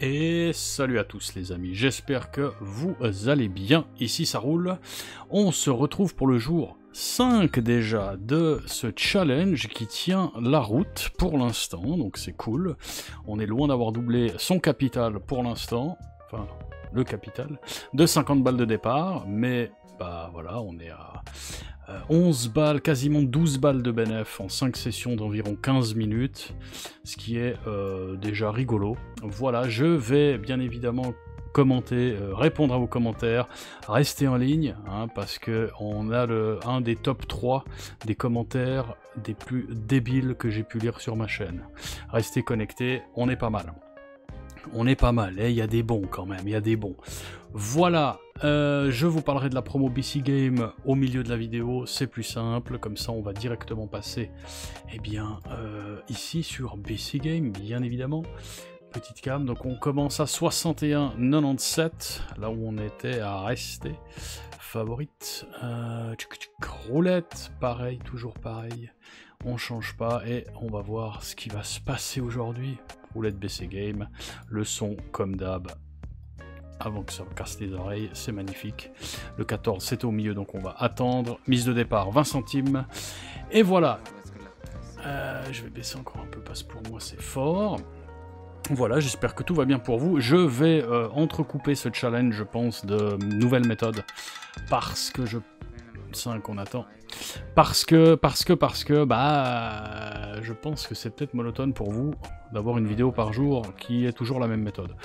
Et salut à tous les amis, j'espère que vous allez bien, ici ça roule. On se retrouve pour le jour 5 déjà de ce challenge qui tient la route pour l'instant, donc c'est cool. On est loin d'avoir doublé son capital pour l'instant, enfin le capital, de 50 balles de départ, mais bah voilà, on est à 11 balles, quasiment 12 balles de bénéf en 5 sessions d'environ 15 minutes, ce qui est déjà rigolo. Voilà, je vais bien évidemment commenter, répondre à vos commentaires, rester en ligne, hein, parce que on a un des top 3 des commentaires des plus débiles que j'ai pu lire sur ma chaîne. Restez connectés, on est pas mal. On est pas mal, et il y a des bons quand même, il y a des bons. Voilà, je vous parlerai de la promo BC Game au milieu de la vidéo, c'est plus simple, comme ça on va directement passer, eh bien, ici sur BC Game, bien évidemment. Petite cam, donc on commence à 61,97, là où on était à rester. Favorite, roulette, pareil, toujours pareil, on change pas, et on va voir ce qui va se passer aujourd'hui. Roulette BC Game, le son comme d'hab, avant que ça me casse les oreilles, c'est magnifique. Le 14 c'est au milieu, donc on va attendre. Mise de départ 20 centimes, et voilà. Je vais baisser encore un peu parce que pour moi c'est fort. Voilà, j'espère que tout va bien pour vous. Je vais entrecouper ce challenge, je pense, de nouvelles méthodes, parce que 5 on attend. Parce que, bah, je pense que c'est peut-être monotone pour vous d'avoir une vidéo par jour qui est toujours la même méthode.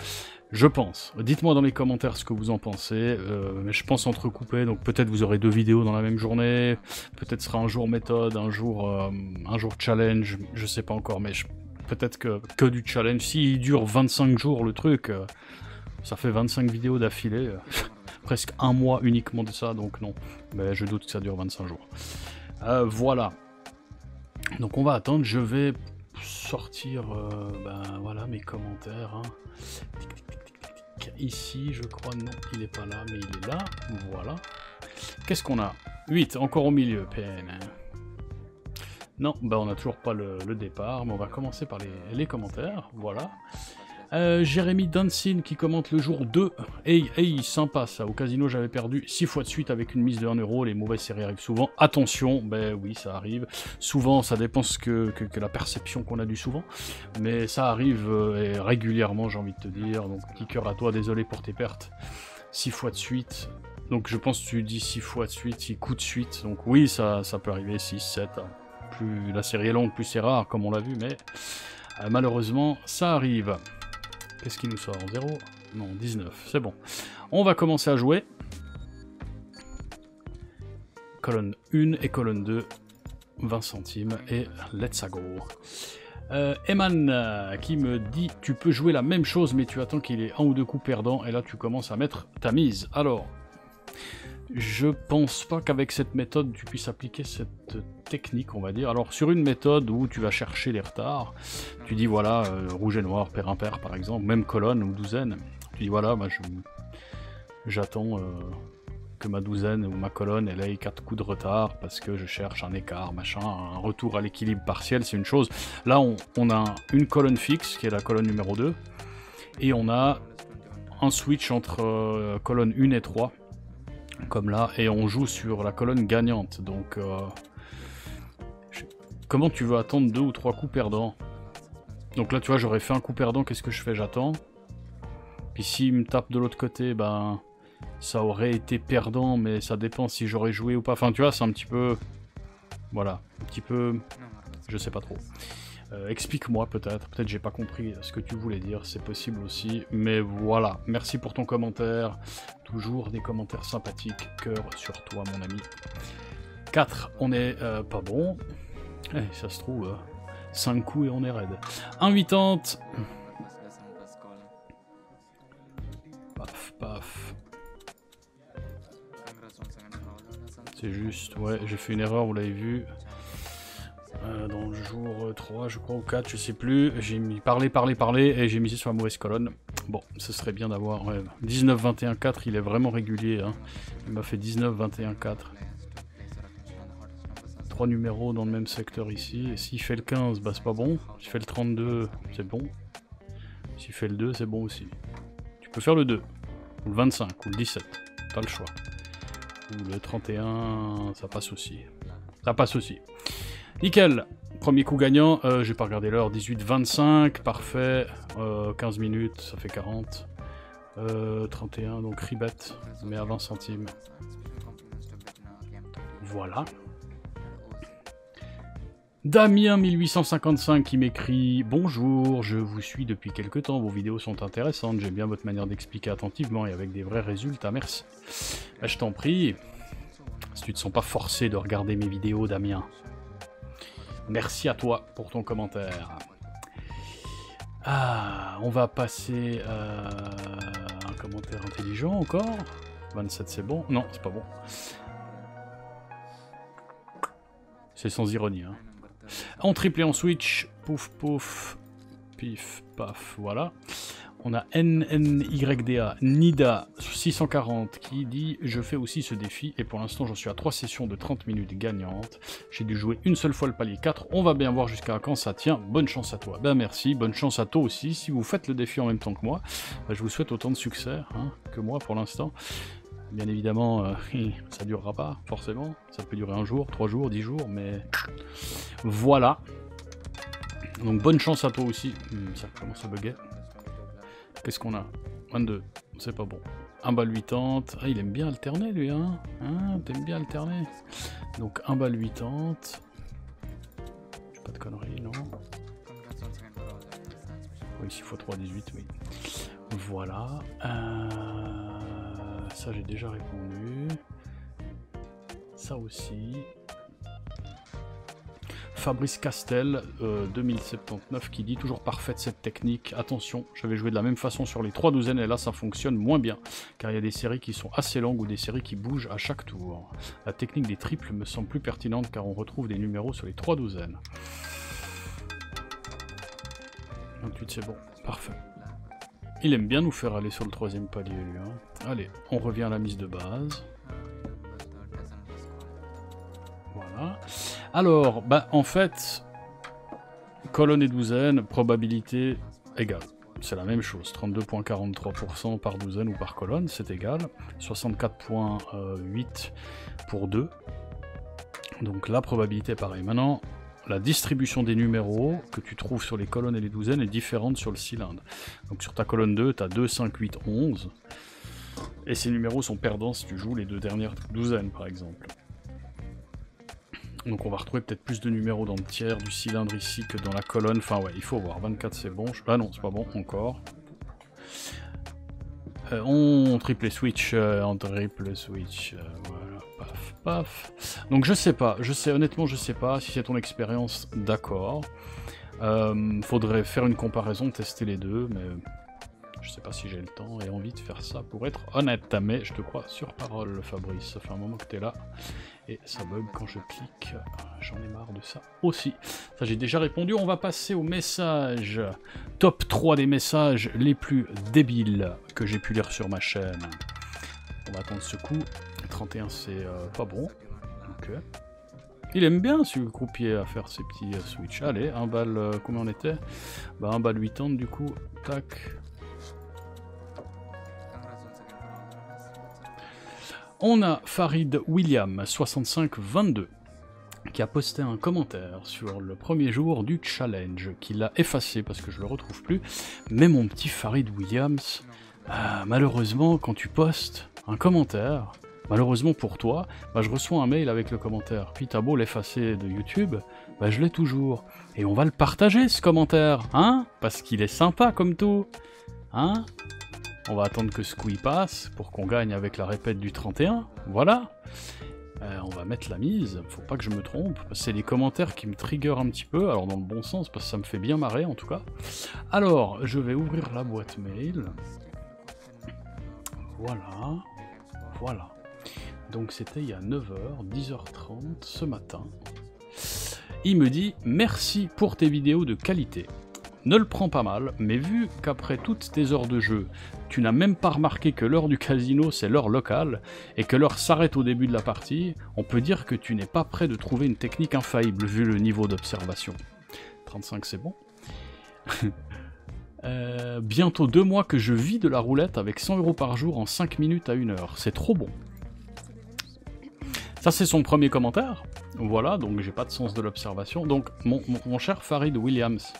Je pense. Dites-moi dans les commentaires ce que vous en pensez. Mais je pense entrecouper, donc peut-être vous aurez 2 vidéos dans la même journée. Peut-être sera un jour méthode, un jour challenge. Je sais pas encore, mais peut-être que du challenge. S'il dure 25 jours le truc, ça fait 25 vidéos d'affilée. Presque un mois uniquement de ça, donc non. Mais je doute que ça dure 25 jours. Voilà. Donc on va attendre, je vais sortir ben, voilà, mes commentaires. Hein. Tic, tic, tic, tic, tic. Ici, je crois, non, il n'est pas là, mais il est là. Voilà. Qu'est-ce qu'on a? 8, encore au milieu. PN. Non, ben on n'a toujours pas le départ, mais on va commencer par les commentaires. Voilà. Jérémy Dancin qui commente le jour 2. Hey, sympa ça. Au casino, j'avais perdu 6 fois de suite avec une mise de 1 euro. Les mauvaises séries arrivent souvent. Attention, ben oui, ça arrive. Souvent, ça dépend que la perception qu'on a du souvent. Mais ça arrive et régulièrement, j'ai envie de te dire. Donc, petit cœur à toi, désolé pour tes pertes. 6 fois de suite. Donc, je pense que tu dis 6 fois de suite, 6 coups de suite. Donc, oui, ça peut arriver. 6, 7. Plus la série est longue, plus c'est rare, comme on l'a vu. Mais malheureusement, ça arrive. Qu'est-ce qui nous sort? 0? Non, 19, c'est bon. On va commencer à jouer. Colonne 1 et colonne 2, 20 centimes, et let's go. Eman qui me dit, tu peux jouer la même chose, mais tu attends qu'il ait 1 ou 2 coups perdants, et là tu commences à mettre ta mise. Alors, je pense pas qu'avec cette méthode tu puisses appliquer cette technique, on va dire. Alors sur une méthode où tu vas chercher les retards, tu dis voilà, rouge et noir, pair impair par exemple, même colonne ou douzaine, tu dis voilà, moi j'attends que ma douzaine ou ma colonne elle ait 4 coups de retard parce que je cherche un écart, machin, un retour à l'équilibre partiel, c'est une chose. Là on a une colonne fixe qui est la colonne numéro 2, et on a un switch entre colonne 1 et 3, comme là, et on joue sur la colonne gagnante. Donc comment tu veux attendre 2 ou 3 coups perdants? Donc là tu vois, j'aurais fait un coup perdant, qu'est-ce que je fais? J'attends. Puis s'il me tape de l'autre côté, ben ça aurait été perdant, mais ça dépend si j'aurais joué ou pas. Enfin tu vois, c'est un petit peu, voilà, un petit peu, je sais pas trop. Explique-moi peut-être j'ai pas compris ce que tu voulais dire, c'est possible aussi, mais voilà, merci pour ton commentaire, toujours des commentaires sympathiques, cœur sur toi mon ami. 4, on est pas bon, ça se trouve, 5 coups et on est raide. 1,80, paf, paf. C'est juste, ouais, j'ai fait une erreur, vous l'avez vu. Dans le jour 3, je crois, ou 4, je sais plus, j'ai mis parler, et j'ai misé sur la mauvaise colonne. Bon, ce serait bien d'avoir... Ouais, 19, 21, 4, il est vraiment régulier. Hein. Il m'a fait 19, 21, 4. 3 numéros dans le même secteur ici. Et s'il fait le 15, bah c'est pas bon. S'il fait le 32, c'est bon. S'il fait le 2, c'est bon aussi. Tu peux faire le 2, ou le 25, ou le 17. T'as le choix. Ou le 31, ça passe aussi. Ça passe aussi. Nickel. Premier coup gagnant, j'ai pas regardé l'heure, 18-25, parfait. 15 minutes, ça fait 40. 31, donc ribet, mais à 20 centimes. Voilà. Damien 1855 qui m'écrit « Bonjour, je vous suis depuis quelques temps, vos vidéos sont intéressantes, j'aime bien votre manière d'expliquer attentivement et avec des vrais résultats, merci. » Je t'en prie, si tu ne te sens pas forcé de regarder mes vidéos, Damien. Merci à toi pour ton commentaire. Ah, on va passer à un commentaire intelligent encore. 27 c'est bon? Non, c'est pas bon. C'est sans ironie, hein. En triple et en switch, pouf pouf, pif paf, voilà. On a NNYDA, Nida 640 qui dit « Je fais aussi ce défi et pour l'instant j'en suis à 3 sessions de 30 minutes gagnantes. J'ai dû jouer une seule fois le palier 4, on va bien voir jusqu'à quand ça tient. Bonne chance à toi. » Ben merci, bonne chance à toi aussi. Si vous faites le défi en même temps que moi, ben, je vous souhaite autant de succès hein, que moi pour l'instant. Bien évidemment, ça durera pas, forcément. Ça peut durer un jour, 3 jours, 10 jours, mais voilà. Donc bonne chance à toi aussi. Ça commence à bugger. Qu'est-ce qu'on a? 22, c'est pas bon. 1 balle 80. Ah, il aime bien alterner lui, hein, t'aimes bien alterner. Donc 1 balle 80. Pas de conneries, non? Oui, 6 x 3, 18, oui. Voilà. Ça, j'ai déjà répondu. Ça aussi. Fabrice Castel, 2079, qui dit « Toujours parfaite cette technique. Attention, j'avais joué de la même façon sur les 3 douzaines et là, ça fonctionne moins bien. Car il y a des séries qui sont assez longues ou des séries qui bougent à chaque tour. La technique des triples me semble plus pertinente car on retrouve des numéros sur les 3 douzaines. » 28, c'est bon. Parfait. Il aime bien nous faire aller sur le 3e palier, lui. Hein. Allez, on revient à la mise de base. Voilà. Alors, bah, en fait, colonne et douzaine, probabilité égale. C'est la même chose. 32,43% par douzaine ou par colonne, c'est égal. 64,8 pour 2. Donc la probabilité est pareille. Maintenant, la distribution des numéros que tu trouves sur les colonnes et les douzaines est différente sur le cylindre. Donc sur ta colonne 2, tu as 2, 5, 8, 11. Et ces numéros sont perdants si tu joues les 2 dernières douzaines, par exemple. Donc on va retrouver peut-être plus de numéros dans le tiers du cylindre ici que dans la colonne. Enfin ouais, il faut voir. 24 c'est bon. Ah non, c'est pas bon encore. On triple switch, voilà, paf, paf. Donc je sais pas, honnêtement je sais pas, si c'est ton expérience, d'accord. Faudrait faire une comparaison, tester les deux, mais je sais pas si j'ai le temps et envie de faire ça pour être honnête, mais je te crois sur parole Fabrice, ça fait un moment que t'es là, et ça bug quand je clique, j'en ai marre de ça aussi. Ça j'ai déjà répondu, on va passer aux messages, top 3 des messages les plus débiles que j'ai pu lire sur ma chaîne. On va attendre ce coup, 31 c'est pas bon, ok. Il aime bien ce croupier à faire ses petits switch. Allez, 1 balle, combien on était? Bah 1 balle 80 du coup, tac. On a Farid William, 6522, qui a posté un commentaire sur le premier jour du challenge, qu'il a effacé parce que je le retrouve plus. Mais mon petit Farid Williams, malheureusement, quand tu postes un commentaire, malheureusement pour toi, bah, je reçois un mail avec le commentaire. Puis t'as beau l'effacer de YouTube, bah, je l'ai toujours. Et on va le partager, ce commentaire, hein? Parce qu'il est sympa comme tout, hein? On va attendre que ce coup y passe pour qu'on gagne avec la répète du 31, voilà. On va mettre la mise, faut pas que je me trompe, c'est les commentaires qui me triggerent un petit peu, alors dans le bon sens, parce que ça me fait bien marrer en tout cas. Alors, je vais ouvrir la boîte mail. Voilà, voilà. Donc c'était il y a 9h, 10h30 ce matin. Il me dit « Merci pour tes vidéos de qualité. Ne le prends pas mal, mais vu qu'après toutes tes heures de jeu, tu n'as même pas remarqué que l'heure du casino c'est l'heure locale, et que l'heure s'arrête au début de la partie, on peut dire que tu n'es pas prêt de trouver une technique infaillible vu le niveau d'observation. » 35 c'est bon. Bientôt 2 mois que je vis de la roulette avec 100 € par jour en 5 minutes à 1 heure. C'est trop bon. Ça, c'est son premier commentaire. Voilà, donc j'ai pas de sens de l'observation. Donc, mon cher Farid Williams,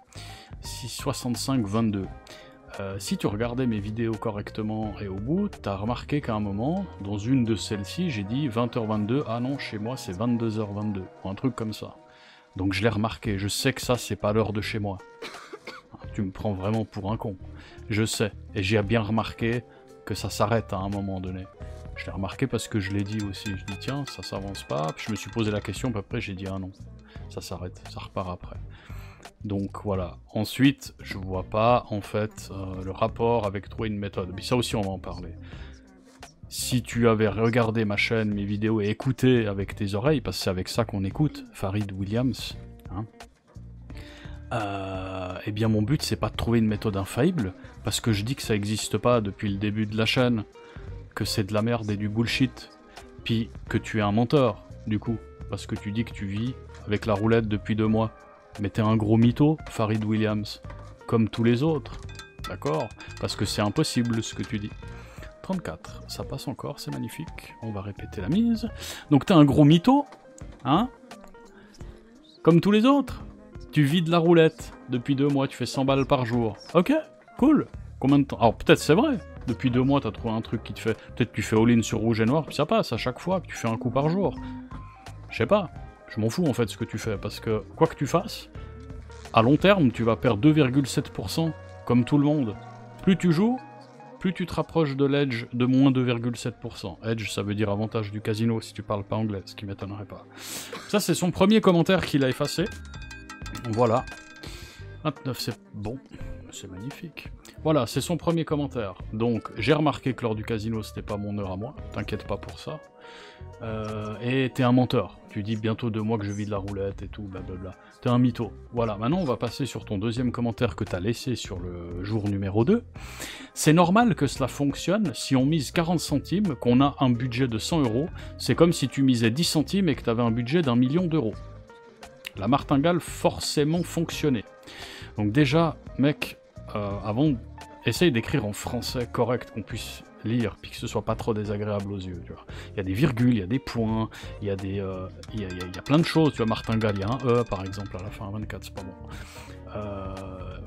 665-22, si tu regardais mes vidéos correctement et au bout, t'as remarqué qu'à un moment, dans une de celles-ci, j'ai dit 20h22, ah non, chez moi c'est 22h22, ou un truc comme ça. Donc je l'ai remarqué, je sais que ça, c'est pas l'heure de chez moi. Tu me prends vraiment pour un con. Je sais, et j'ai bien remarqué que ça s'arrête à un moment donné. Je l'ai remarqué parce que je l'ai dit aussi. Je dis tiens, ça s'avance pas. Puis je me suis posé la question, puis après j'ai dit ah non, ça s'arrête, ça repart après. Donc voilà. Ensuite, je vois pas en fait le rapport avec trouver une méthode. Puis ça aussi on va en parler. Si tu avais regardé ma chaîne, mes vidéos et écouté avec tes oreilles, parce que c'est avec ça qu'on écoute, Farid Williams, hein, eh bien mon but c'est pas de trouver une méthode infaillible, parce que je dis que ça existe pas depuis le début de la chaîne, que c'est de la merde et du bullshit, puis que tu es un menteur, du coup, parce que tu dis que tu vis avec la roulette depuis 2 mois. Mais t'es un gros mytho, Farid Williams, comme tous les autres, d'accord? Parce que c'est impossible ce que tu dis. 34, ça passe encore, c'est magnifique, on va répéter la mise. Donc t'es un gros mytho, hein? Comme tous les autres. Tu vis de la roulette depuis 2 mois, tu fais 100 balles par jour. Ok, cool. Combien de temps? Alors peut-être c'est vrai. Depuis 2 mois, t'as trouvé un truc qui te fait... Peut-être tu fais all-in sur rouge et noir, puis ça passe à chaque fois, puis tu fais un coup par jour. Je sais pas. Je m'en fous en fait ce que tu fais, parce que quoi que tu fasses, à long terme, tu vas perdre 2,7%, comme tout le monde. Plus tu joues, plus tu te rapproches de l'edge de moins 2,7%. Edge, ça veut dire avantage du casino, si tu parles pas anglais, ce qui m'étonnerait pas. Ça, c'est son premier commentaire qu'il a effacé. Voilà. 29, c'est bon. C'est magnifique. Voilà, c'est son premier commentaire. Donc, j'ai remarqué que l'heure du casino, c'était pas mon heure à moi. T'inquiète pas pour ça. Et t'es un menteur. Tu dis bientôt 2 mois que je vis de la roulette et tout, blablabla. T'es un mytho. Voilà, maintenant on va passer sur ton deuxième commentaire que t'as laissé sur le jour numéro 2. C'est normal que cela fonctionne si on mise 40 centimes, qu'on a un budget de 100 €. C'est comme si tu misais 10 centimes et que t'avais un budget d'1 million d'euros. La martingale forcément fonctionnait. Donc déjà, mec, avant, essaye d'écrire en français correct, qu'on puisse lire, puis que ce soit pas trop désagréable aux yeux, tu vois. Il y a des virgules, il y a des points, il y a des... il y a plein de choses, tu vois, martingale, il y a un E, par exemple, à la fin, 24, c'est pas bon.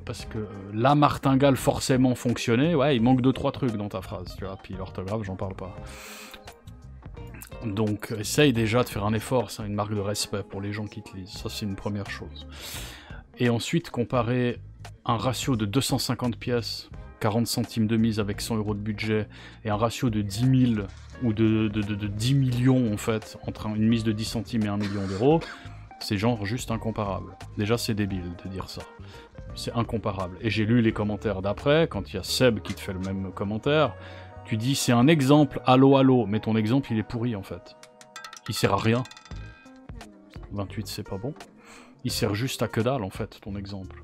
Parce que la martingale forcément fonctionnait, ouais, il manque 2-3 trucs dans ta phrase, tu vois, puis l'orthographe, j'en parle pas. Donc, essaye déjà de faire un effort, c'est une marque de respect pour les gens qui te lisent, ça c'est une première chose. Et ensuite, comparer un ratio de 250 pièces, 40 centimes de mise avec 100 € de budget, et un ratio de 10 000, ou de 10 millions en fait, entre une mise de 10 centimes et 1 million d'euros, c'est genre juste incomparable. Déjà c'est débile de dire ça. C'est incomparable. Et j'ai lu les commentaires d'après, quand il y a Seb qui te fait le même commentaire, tu dis c'est un exemple, allô allô, mais ton exemple il est pourri en fait. Il sert à rien. 28 c'est pas bon. Il sert juste à que dalle en fait, ton exemple.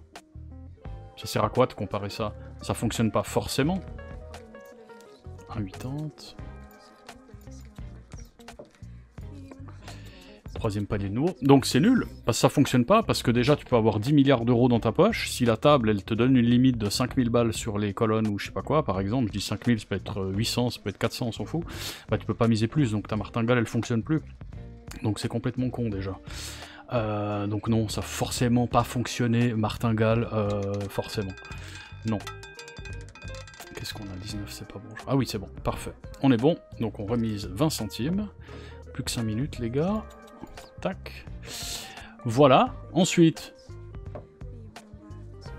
Ça sert à quoi de comparer ça? Ça fonctionne pas forcément. 1,80. Troisième palier de nouveau. Donc c'est nul, parce que ça fonctionne pas, parce que déjà tu peux avoir 10 milliards d'euros dans ta poche, si la table elle te donne une limite de 5000 balles sur les colonnes ou je sais pas quoi, par exemple, je dis 5000, ça peut être 800, ça peut être 400, on s'en fout, bah tu peux pas miser plus, donc ta martingale elle fonctionne plus. Donc c'est complètement con déjà. Donc non, ça a forcément pas fonctionné, martingale, forcément. Non. Qu'est-ce qu'on a? 19, c'est pas bon. Ah oui, c'est bon, parfait. On est bon, donc on remise 20 centimes. Plus que 5 minutes, les gars. Tac. Voilà, ensuite...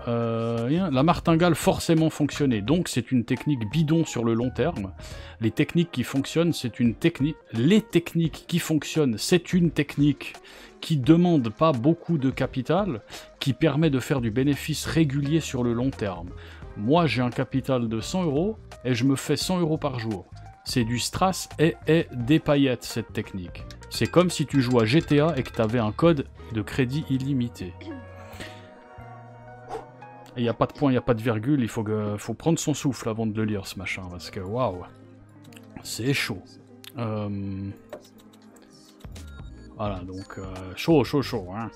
la martingale forcément fonctionnait, donc c'est une technique bidon sur le long terme. Les techniques qui fonctionnent, c'est une technique... Les techniques qui fonctionnent, c'est une technique qui demande pas beaucoup de capital, qui permet de faire du bénéfice régulier sur le long terme. Moi, j'ai un capital de 100 € et je me fais 100 € par jour. C'est du strass et des paillettes, cette technique. C'est comme si tu joues à GTA et que tu avais un code de crédit illimité. Il n'y a pas de point, il n'y a pas de virgule, il faut prendre son souffle avant de le lire, ce machin, parce que, waouh, c'est chaud. Voilà, donc chaud, chaud, chaud. Hein.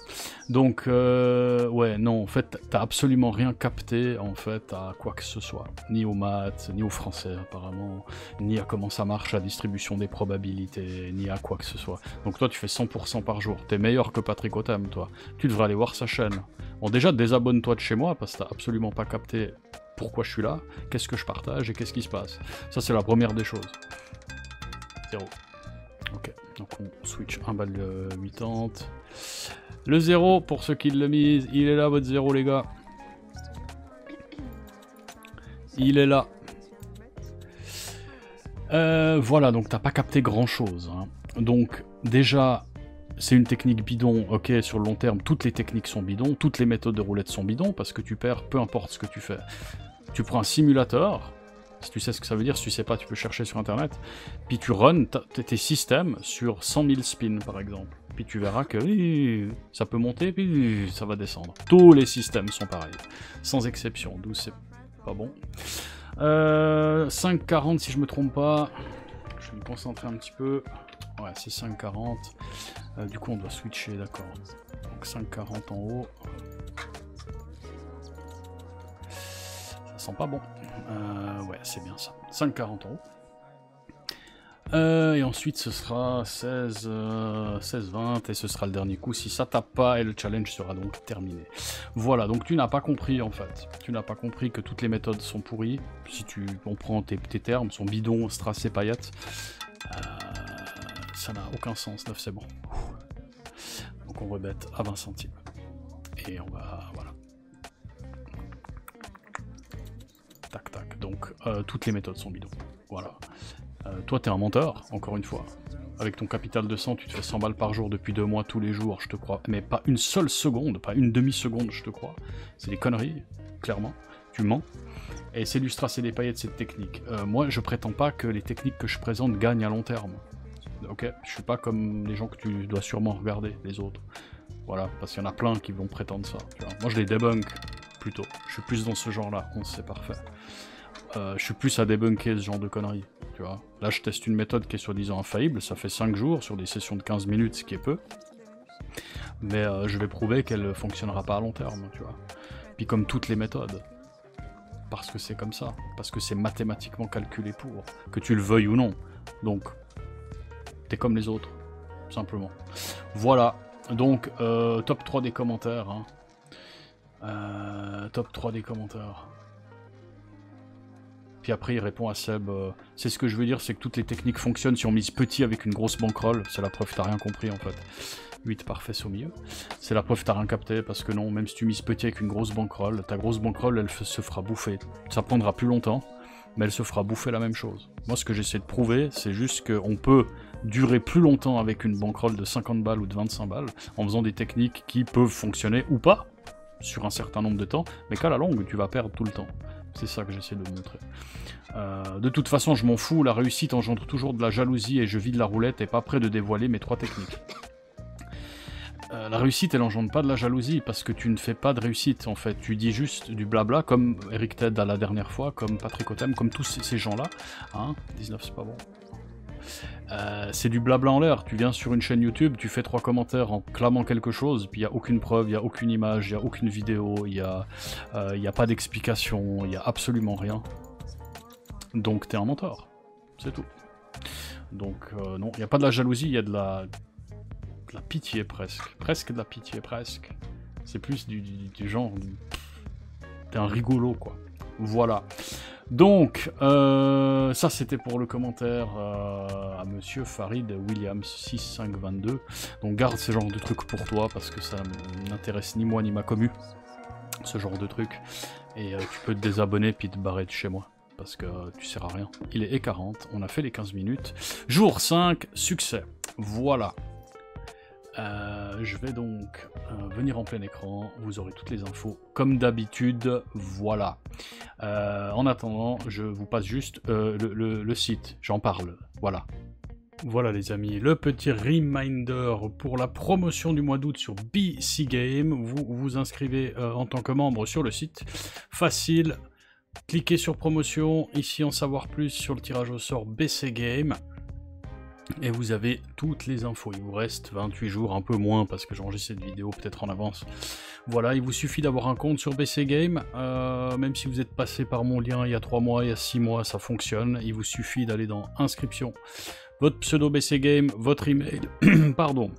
Donc, ouais, non, en fait, t'as absolument rien capté, en fait, à quoi que ce soit. Ni aux maths, ni au français, apparemment, ni à comment ça marche, la distribution des probabilités, ni à quoi que ce soit. Donc toi, tu fais 100% par jour. T'es meilleur que Patrick Otham, toi. Tu devrais aller voir sa chaîne. Bon, déjà, désabonne-toi de chez moi, parce que t'as absolument pas capté pourquoi je suis là, qu'est-ce que je partage et qu'est-ce qui se passe. Ça, c'est la première des choses. 0. Ok, donc on switch 1 balle 80. Le 0, pour ceux qui le misent, il est là votre 0 les gars. Il est là. Voilà, donc t'as pas capté grand chose. Hein. Donc déjà, c'est une technique bidon, ok, sur le long terme, toutes les techniques sont bidons, toutes les méthodes de roulette sont bidons, parce que tu perds peu importe ce que tu fais. Tu prends un simulateur. Si tu sais ce que ça veut dire, si tu sais pas, tu peux chercher sur internet. Puis tu runs tes systèmes sur 100 000 spins, par exemple. Puis tu verras que ça peut monter, puis ça va descendre. Tous les systèmes sont pareils, sans exception, d'où c'est pas bon. 5,40 si je me trompe pas. Je vais me concentrer un petit peu. Ouais, c'est 5,40. Du coup, on doit switcher, d'accord. Donc 5,40 en haut. Ça sent pas bon. Ouais, c'est bien ça. 5,40 euros. Et ensuite, ce sera 16,20 et ce sera le dernier coup. Si ça tape pas, et le challenge sera donc terminé. Voilà, donc tu n'as pas compris en fait. Tu n'as pas compris que toutes les méthodes sont pourries. Si tu comprends tes termes, sont bidons, strass et paillettes. Ça n'a aucun sens. 9, c'est bon. Donc on rebête à 20 centimes. Et on va... Voilà. Tac, tac. Donc, toutes les méthodes sont bidons. Voilà. Toi, t'es un menteur, encore une fois. Avec ton capital de 100, tu te fais 100 balles par jour depuis 2 mois, tous les jours, je te crois. Mais pas une seule seconde, pas une demi-seconde, je te crois. C'est des conneries, clairement. Tu mens. Et c'est du strass et des paillettes, cette technique. Moi, je prétends pas que les techniques que je présente gagnent à long terme. Ok? Je suis pas comme les gens que tu dois sûrement regarder, les autres. Voilà, parce qu'il y en a plein qui vont prétendre ça. Tu vois. Moi, je les débunk. Plutôt. Je suis plus dans ce genre-là, c'est parfait. Je suis plus à débunker ce genre de conneries, tu vois. Là, je teste une méthode qui est soi-disant infaillible, ça fait 5 jours, sur des sessions de 15 minutes, ce qui est peu. Mais je vais prouver qu'elle ne fonctionnera pas à long terme, tu vois. Puis comme toutes les méthodes. Parce que c'est comme ça. Parce que c'est mathématiquement calculé pour. Que tu le veuilles ou non. Donc, t'es comme les autres, simplement. Voilà. Donc, top 3 des commentaires, hein. Top 3 des commentaires. Puis après il répond à Seb, c'est ce que je veux dire, c'est que toutes les techniques fonctionnent si on mise petit avec une grosse bankroll, c'est la preuve que t'as rien compris en fait. 8 parfait au milieu. C'est la preuve que t'as rien capté, parce que non, même si tu mises petit avec une grosse bankroll, ta grosse bankroll elle se fera bouffer. Ça prendra plus longtemps, mais elle se fera bouffer la même chose. Moi ce que j'essaie de prouver, c'est juste qu'on peut durer plus longtemps avec une bankroll de 50 balles ou de 25 balles, en faisant des techniques qui peuvent fonctionner ou pas, sur un certain nombre de temps, mais qu'à la longue, tu vas perdre tout le temps. C'est ça que j'essaie de montrer. De toute façon, je m'en fous, la réussite engendre toujours de la jalousie et je vide la roulette et pas prêt de dévoiler mes 3 techniques. La réussite, elle engendre pas de la jalousie, parce que tu ne fais pas de réussite, en fait. Tu dis juste du blabla, comme Eric Ted à la dernière fois, comme Patrick Otham, comme tous ces gens-là. Hein, 19, c'est pas bon. C'est du blabla en l'air, tu viens sur une chaîne YouTube, tu fais 3 commentaires en clamant quelque chose, puis il n'y a aucune preuve, il n'y a aucune image, il n'y a aucune vidéo, il n'y a pas d'explication, il n'y a absolument rien. Donc t'es un menteur, c'est tout. Donc non, il n'y a pas de la jalousie, il y a de la pitié presque. Presque de la pitié, presque. C'est plus du genre... T'es un rigolo, quoi. Voilà. Donc, ça c'était pour le commentaire à monsieur Farid Williams 6522. Donc garde ce genre de trucs pour toi, parce que ça n'intéresse ni moi ni ma commu, ce genre de trucs. Et tu peux te désabonner puis te barrer de chez moi, parce que tu sers à rien. Il est 40, on a fait les 15 minutes. Jour 5, succès. Voilà. Je vais donc venir en plein écran, vous aurez toutes les infos comme d'habitude, voilà. En attendant, je vous passe juste le site, j'en parle, voilà. Voilà les amis, le petit reminder pour la promotion du mois d'août sur BC Game, vous vous inscrivez en tant que membre sur le site, facile, cliquez sur promotion, ici en savoir plus sur le tirage au sort BC Game. Et vous avez toutes les infos. Il vous reste 28 jours, un peu moins parce que j'enregistre cette vidéo peut-être en avance. Voilà, il vous suffit d'avoir un compte sur BC Game. Même si vous êtes passé par mon lien il y a 3 mois, il y a 6 mois, ça fonctionne. Il vous suffit d'aller dans inscription, votre pseudo BC Game, votre email, pardon,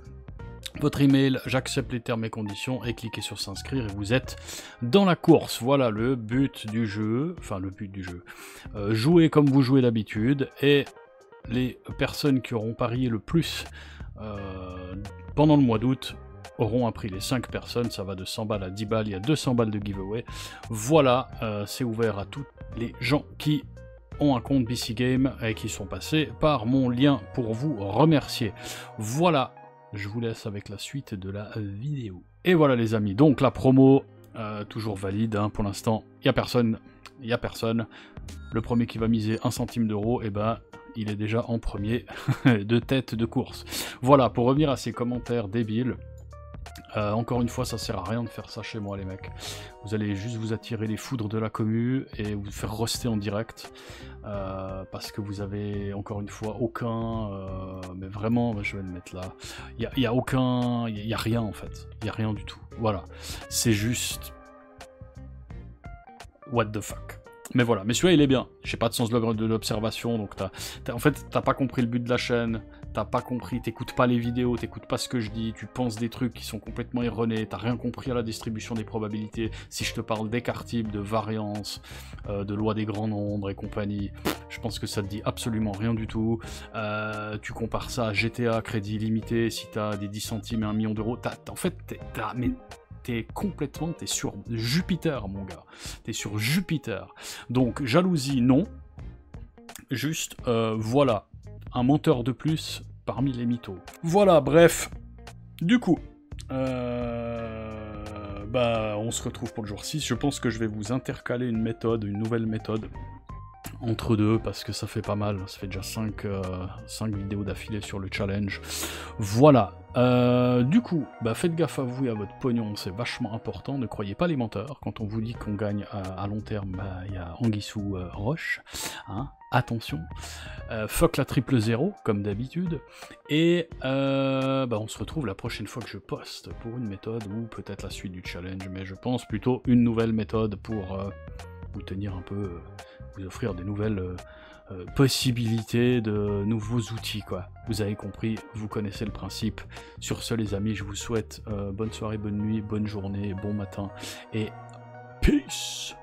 votre email, j'accepte les termes et conditions, et cliquez sur s'inscrire et vous êtes dans la course. Voilà le but du jeu, enfin le but du jeu. Jouez comme vous jouez d'habitude, et les personnes qui auront parié le plus pendant le mois d'août auront un prix. Les 5 personnes, ça va de 100 balles à 10 balles, il y a 200 balles de giveaway. Voilà, c'est ouvert à tous les gens qui ont un compte BC Game et qui sont passés par mon lien pour vous remercier. Voilà, je vous laisse avec la suite de la vidéo. Et voilà les amis, donc la promo, toujours valide, hein, pour l'instant, il n'y a personne. Le premier qui va miser 1 centime d'euro, et ben il est déjà en premier de tête de course. Voilà, pour revenir à ces commentaires débiles, encore une fois, ça sert à rien de faire ça chez moi les mecs. Vous allez juste vous attirer les foudres de la commu et vous faire roaster en direct, parce que vous avez encore une fois aucun, mais vraiment, je vais le mettre là, il y a aucun, il y a rien en fait, il y a rien du tout. Voilà, c'est juste what the fuck. Mais voilà, mais celui-là il est bien, j'ai pas de sens de l'observation, donc en fait t'as pas compris le but de la chaîne, t'as pas compris, t'écoutes pas les vidéos, t'écoutes pas ce que je dis, tu penses des trucs qui sont complètement erronés, t'as rien compris à la distribution des probabilités. Si je te parle d'écart type, de variance, de loi des grands nombres et compagnie, je pense que ça te dit absolument rien du tout. Tu compares ça à GTA, crédit illimité, si t'as des 10 centimes et 1 million d'euros, en fait t'es sur Jupiter, mon gars. T'es sur Jupiter. Donc, jalousie, non. Juste, voilà, un menteur de plus parmi les mythos. Voilà, bref. Du coup, on se retrouve pour le jour 6. Je pense que je vais vous intercaler une nouvelle méthode, entre deux, parce que ça fait pas mal. Ça fait déjà 5 vidéos d'affilée sur le challenge. Voilà. Du coup, faites gaffe à vous et à votre pognon, c'est vachement important. Ne croyez pas les menteurs. Quand on vous dit qu'on gagne à long terme, il y a anguille sous roche. Hein, attention. Fuck la 000, comme d'habitude. Et on se retrouve la prochaine fois que je poste pour une méthode, ou peut-être la suite du challenge, mais je pense plutôt une nouvelle méthode pour vous tenir un peu, vous offrir des nouvelles possibilités, de nouveaux outils, quoi. Vous avez compris, vous connaissez le principe. Sur ce les amis, je vous souhaite bonne soirée, bonne nuit, bonne journée, bon matin, et peace.